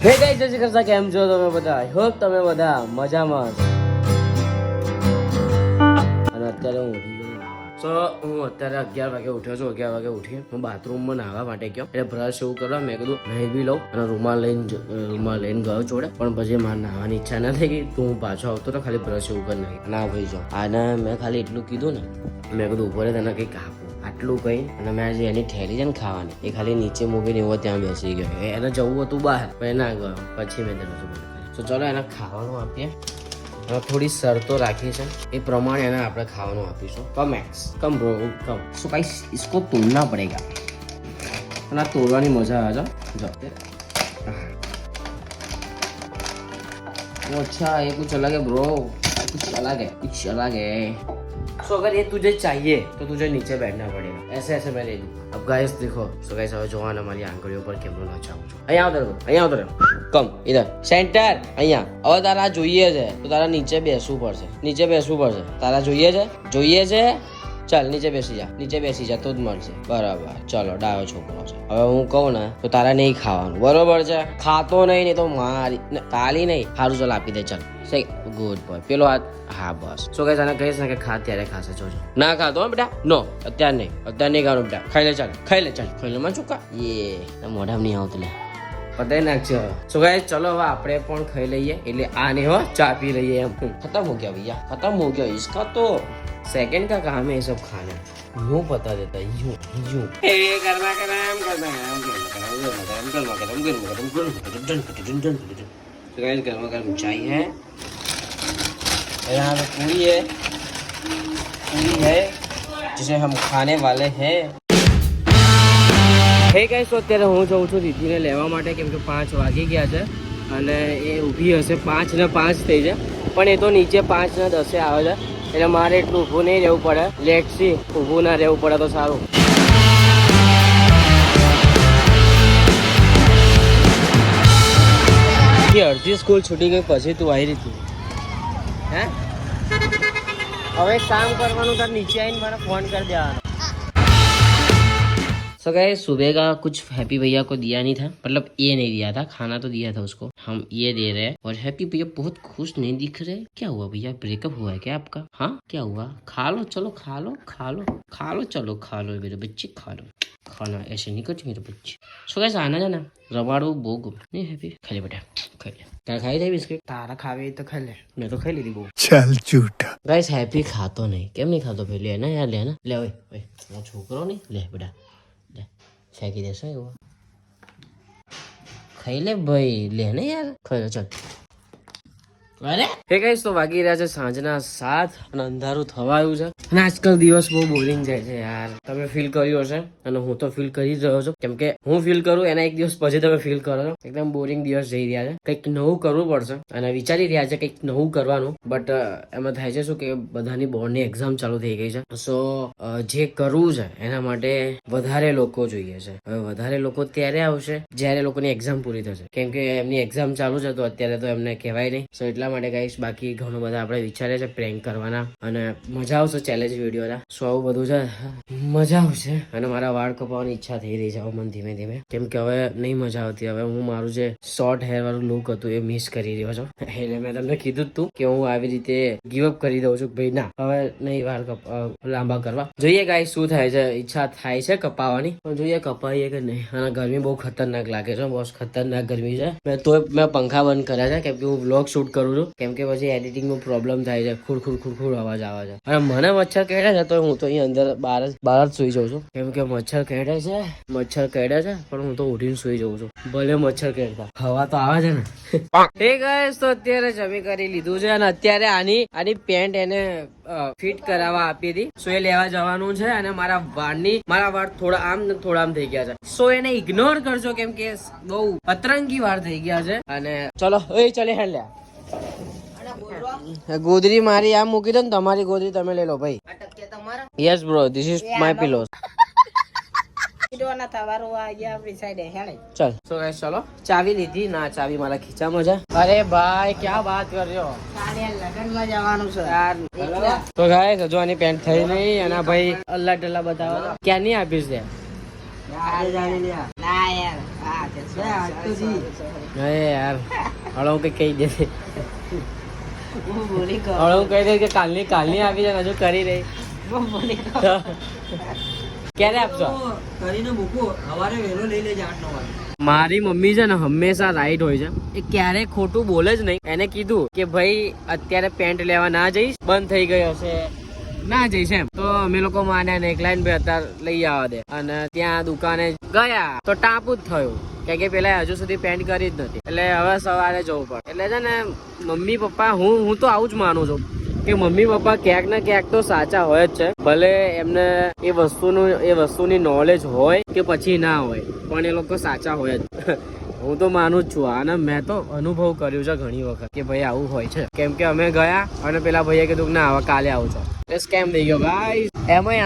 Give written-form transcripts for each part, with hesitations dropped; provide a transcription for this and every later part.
હે ગાઈસ, જય શ્રી કૃષ્ણ. કેમ છો તમે બધા? આઈ હોપ તમે બધા મજામાં હશો. અને અત્યારે હું ઉઠી ગયો. સો હું અત્યારે 11 વાગે ઉઠ્યો છું. 11 વાગે ઉઠી હું બાથરૂમમાં નાહવા માટે ગયો. એટલે બ્રશ એવું કરવા મેં કીધું નહીં બી લઉં અને રૂમાલ લઈને ગયો જોડે. પણ પછી મારે નાહવાની ઈચ્છા ના થઈ ગઈ તો હું પાછો આવતો તો ખાલી બ્રશ એવું કરી નાખી ના ભાઈ જાઉં. આને મેં ખાલી એટલું કીધું ને, મેં કીધું ઉપર તને કંઈક આપું આટલું કહી અને મેં જે એની થેલી છે ને ખાવાની એ ખાલી નીચે મૂકીને એવો ત્યાં બેસી ગયો. એને જવું હતું બહાર પણ ના ગયો. પછી મેં તેને તો ચલો એને ખાવાનું આપીએ. થોડી શરતો રાખી છે એ પ્રમાણે એને આપણે ખાવાનું આપીશું. કમ એક્સ કમ બ્રો કમ. સો ગાઈસ इसको तोड़ना पड़ेगा અને આ તોડવાની મજા આવે છે. जो अच्छा ये कुछ अलग है ब्रो, कुछ अलग है, कुछ अलग है. सो अगर ये तुझे चाहिए तो तुझे नीचे बैठना पड़ेगा. ऐसे ऐसे मैं ले लूँ. अब गाइस देखो. सो गाइस હવે જોવાના મારી આંગળીઓ પર કેમનો નચાવું છું. અહીંયા આવતો કમ ઇધર સેન્ટર. અહીંયા હવે તારા જોઈએ છે તો તારા નીચે બેસવું પડશે. તારા જોઈએ છે ચાલ નીચે બેસી જા તો જ મળશે. બરાબર ચલો ડાયો છોકરો છે. હવે હું કહું ને તો તારા નહીં ખાવાનું, બરોબર છે? ખાતો નહીં તો મારી તાલી નહીં. સારું ચાલ આપી દે. ચાલ ગુડ બોય. પેલો હાથ હા બસ. શું કહીશ આને કહીશ ને કે ખા ત્યારે ખાશે. જોજો ના ખાતો હો બેટા. નો અત્યારે નહીં ખાવાનું બેટા. ખાઈ લે ખાઈ લે માં ચૂકા એ મોઢામાં નહીં આવતું લે પતાઈ નાખજો. શું કહે ચલો હવે આપણે પણ ખાઈ લઈએ. એટલે આને હો ચા પી લઈએ. એમ ખતમ હો ગયા ભૈયા, ખતમ હો ગયા. इसका तो सेकंड का काम है ये सब खाना. यूं बता देता यूं गरमा गरम चाय है. यहाँ पे पूरी है जिसे हम खाने वाले हैं. હે ગાઈસ, અત્યારે હું જઉં છું દીદીને લેવા માટે કેમ કે 5 વાગી ગયા છે અને એ ઊભી હશે 5 ને 5 થઈ જાય પણ એ તો નીચે 5 ને 10 આવે છે. એટલે મારે એટલું ઊભું નહીં રહેવું પડે. લેટસી ઊભું ના રહેવું પડે તો સારું. અડધી સ્કૂલ છૂટી ગઈ પછી તું આવી રહી હતી. હે હવે એક કામ કરવાનું, તાર નીચે આવીને મને ફોન કરી દેવાનો. सो गाइस सुबह का कुछ हैप्पी भैया को दिया नहीं था, मतलब ये नहीं दिया था, खाना तो दिया था उसको. हम ये दे रहे हैं और हैप्पी भैया बहुत खुश नहीं दिख रहे. क्या हुआ भैया, ब्रेकअप हुआ है क्या आपका? हाँ क्या हुआ? खा लो चलो, खा लो चलो, खा लो मेरे बच्चे, खा लो. खाना ऐसे नहीं करते मेरे बच्चे. सो गाइस आना जाना रमाड़ू બહુ ગમે નહીં. હેપી ખાઈ લે બેટા, ખાઈ લે. તારે ખાઈ જાય બિસ્કિટ? તારા ખાવી તો ખાઈ લે. મેં તો ખાઈ લીધી બહુ. ચાલ ચૂટા. ગાઈસ હેપી ખાતો નહીં. કેમ નહીં ખાતો? ભાઈ લે ને યાર, લે ને લે. ઓય હું છોકરો નહીં. લે બેટા ફેંકી દેશો એવું? ખાઈ લે ભાઈ, લે ને યાર, ખાઈ લે. ચાલ. અરે હે ગાઈસ, તો વાગી રહ્યા છે સાંજના 7 અને અંધારું થવા આવ્યું છે. અને આજકાલ દિવસ બહુ બોરિંગ જાય છે યાર. તમે ફીલ કર્યું હશે અને હું તો ફીલ કરી જ રહ્યો છું. કેમ કે હું ફીલ કરું એના એક દિવસ પછી તમે ફીલ કરો છો. એકદમ બોરિંગ દિવસ જઈ રહ્યા છે. કંઈક નવું કરવું પડશે અને વિચારી રહ્યા છે કંઈક નવું કરવાનું. બટ એમાં થાય છે શું કે બધાની બોર્ડની એક્ઝામ ચાલુ થઈ ગઈ છે. સો જે કરવું છે એના માટે વધારે લોકો જોઈએ છે. હવે વધારે લોકો ત્યારે આવશે જ્યારે લોકોની એક્ઝામ પૂરી થશે. કેમ કે એમની એક્ઝામ ચાલુ છે તો અત્યારે તો એમને કહેવાય નહીં. સો એટલા માટે ગાઈસ બાકી ઘણું બધા આપણે વિચારે છે પ્રેન્ક કરવાના અને મજા આવશે ચેલેન્જ વિડીયોના. સો આવું બધું છે, મજા આવશે. અને મારા વાળ કપાવવાની ઈચ્છા થઈ રહી છે હવે મને ધીમે ધીમે. કેમ કે હવે નહીં મજા આવતી. હવે હું મારું જે શોર્ટ હેર વાળું લુક હતું એ મિસ કરી રહ્યો છું. એટલે મેં તમને કીધું જ તું કે હું આવી રીતે ગીવઅપ કરી દઉં છું. ભાઈ ના, હવે નહીં વાળ લાંબા કરવા. જોઈએ ગાઈસ શું થાય છે. ઈચ્છા થાય છે કપાવવાની પણ જોઈએ કપાઈએ કે નહીં. અને ગરમી બહુ ખતરનાક લાગે છે. બહુ ખતરનાક ગરમી છે. મેં પંખા બંધ કર્યા છે કેમ કે હું વ્લોગ શૂટ કરું છું. કેમ કે પછી એડિટિંગમાં પ્રોબ્લેમ થાય છે. ખુડ અવાજ આવે છે. અને મને મચ્છર કરડે છે તો હું તો અહીં અંદર બહાર જ સુઈ જાઉં છું. કેમ કે મચ્છર કરડે છે પણ હું તો ઉઠીને સુઈ જાઉં છું. ભલે મચ્છર કરડતા હવા તો આવે છે ને. એ ગાઈસ, તો અત્યારે જમી કરી લીધું છે અને અત્યારે આની પેન્ટ એને ફિટ કરાવવા આપી હતી. સો એ લેવા જવાનું છે. અને મારા વાળ થોડા આમ ને થોડા આમ થઈ ગયા છે. સો એને ઇગ્નોર કરજો કેમ કે બહુ અતરંગી વાળ થઈ ગયા છે. અને ચલો ચલે હેડ લે. ગોદરી મારી આમ મૂકી દો ને, તમારી ગોદરી તમે લઈ લો ભાઈ. Yes bro, this is my pillow. चल तो गाइस चलो चाबी ली थी ना, चाबी मारा खींचा मुझे. अरे भाई क्या बात कर रहे हो यार. तो गाइस જો આની પેન્ટ થઈ નહીં અને ભાઈ અલ્લા ડલ્લા બતાવો ક્યાં નહીં આપીશ દે. યાર હળો હું કઈ કહી દે હળો હું કહી દે કે કાલની આપી છે હજુ કરી રહી ક્યારે આપશો કરીને મૂકો સવારે વહેલો લઈ લેજે 8-9 વાગે. મારી મમ્મી છે ને હંમેશા રાઈટ હોય છે એ ક્યારેય ખોટું બોલે જ નહીં. એને કીધું કે ભાઈ અત્યારે પેન્ટ લેવા ના જઈશ બંધ થઈ ગઈ હશે ના જઈશ એમ તો અમે લોકો માન્યા ને એકલાઈને ભાઈ અત્યારે લઈ આવવા દે અને ત્યાં દુકાને ગયા તો ટાપુ જ થયું કે પેલા હજુ સુધી પેન્ટ કરી જ નથી એટલે હવે સવારે જવું પડે. એટલે છે ને મમ્મી પપ્પા હું તો આવું જ માનું છું કે મમ્મી પપ્પા ક્યાંક ને ક્યાંક તો સાચા હોય જ છે. ભલે એમને એ વસ્તુની નોલેજ હોય કે પછી ના હોય પણ એ લોકો સાચા હોય જ. હું તો માનું જ છું અને મેં તો અનુભવ કર્યું છે ઘણી વખત કે ભાઈ આવું હોય છે. કેમ કે અમે ગયા અને પેલા ભાઈએ કીધું ના હવે કાલે આવું છો એટલે સ્કેમ થઈ ગયો ભાઈ.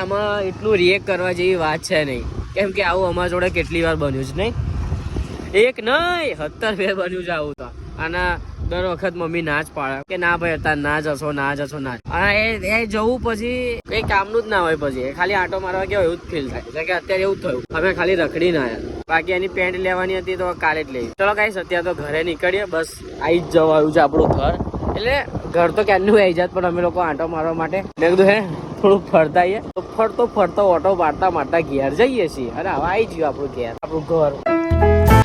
આમાં એટલું રિએક્ટ કરવા જેવી વાત છે નહીં કેમ કે આવું અમારા જોડે કેટલી વાર બન્યું છે નહીં એક નહીં 17 બે બન્યું છે આવું તો. અને દર વખત મમ્મી ના જ પાડે કે ના ભાઈ અત્યારે ના જશો અને એ જવું પછી કઈ કામનું જ ના હોય. પછી ખાલી આટો મારવા ગયો એવું જ ફીલ થાય કે અત્યારે એવું થયું અમે ખાલી રખડી ના આવ્યા. બાકી એની પેન્ટ લેવાની હતી તો કાલે જ લઈ. ચલો ગાઈસ અત્યારે તો ઘરે નીકળીએ બસ આવી જ જવાયું છે આપણું ઘર. એટલે ઘર તો ક્યારનું આવી જાત પણ અમે લોકો આંટો મારવા માટે મેં કીધું હે થોડુંક ફરતા આવીએ તો ફરતો ઓટો મારતા ઘેર જઈએ છીએ અને હવે આવી ગયું આપણું ઘેર આપણું ઘર.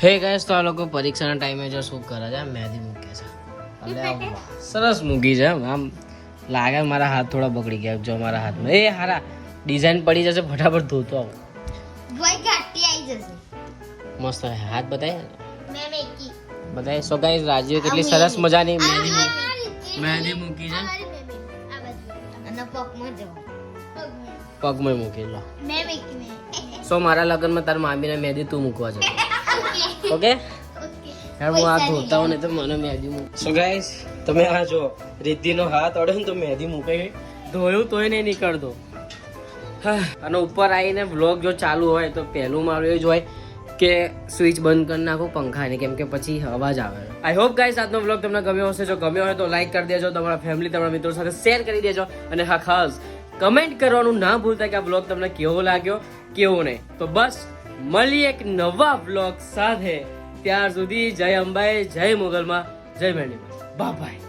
હે ગાઈસ તો આ લોકો પરીક્ષાના ટાઈમે જો શું કરે છે મહેંદી મૂકે છે એટલે સરસ મૂકી છે આમ લાગે મારા હાથ થોડા બગડી ગયા જો મારા હાથમાં એ હારા ડિઝાઇન પડી જશે ફટાફટ ધોતો આવું મસ્ત હાથ બતાય સો ગાઈસ રાજીવ કેટલી સરસ મજાની મહેંદી મૂકી છે પગમાં મૂકી લો સો મારા લગ્નમાં તાર મામીને મહેંદી તું મૂકવા છે ઓકે યાર હું આ ધોતા હોઉં ને તો મને મહેંદી મૂક. સો ગાઈસ તમે આ જો રિદ્ધિનો હાથ અડે ને તો મહેંદી મૂકાઈ ગઈ ધોયું તોય નહીં નીકળતો. અને ઉપર આવીને વ્લોગ જો ચાલુ હોય તો પહેલું મારું એ જ હોય કે સ્વિચ બંધ કરી નાખું પંખાને કેમ કે પછી અવાજ આવે. આઈ હોપ ગાઈસ આજનો વ્લોગ તમને ગમ્યો હશે. જો ગમ્યો હોય તો લાઈક કરી દેજો તમારા ફેમિલી તમારા મિત્રો સાથે શેર કરી દેજો અને હા ખાસ કમેન્ટ કરવાનું ના ભૂલતા કે આ વ્લોગ તમને કેવો લાગ્યો કેવો નહીં. તો બસ મળીએ એક નવા વ્લોગ સાથે. ત્યાર સુધી જય અંબાએ જય મોગલમાં જય મેરડીમાં બાય.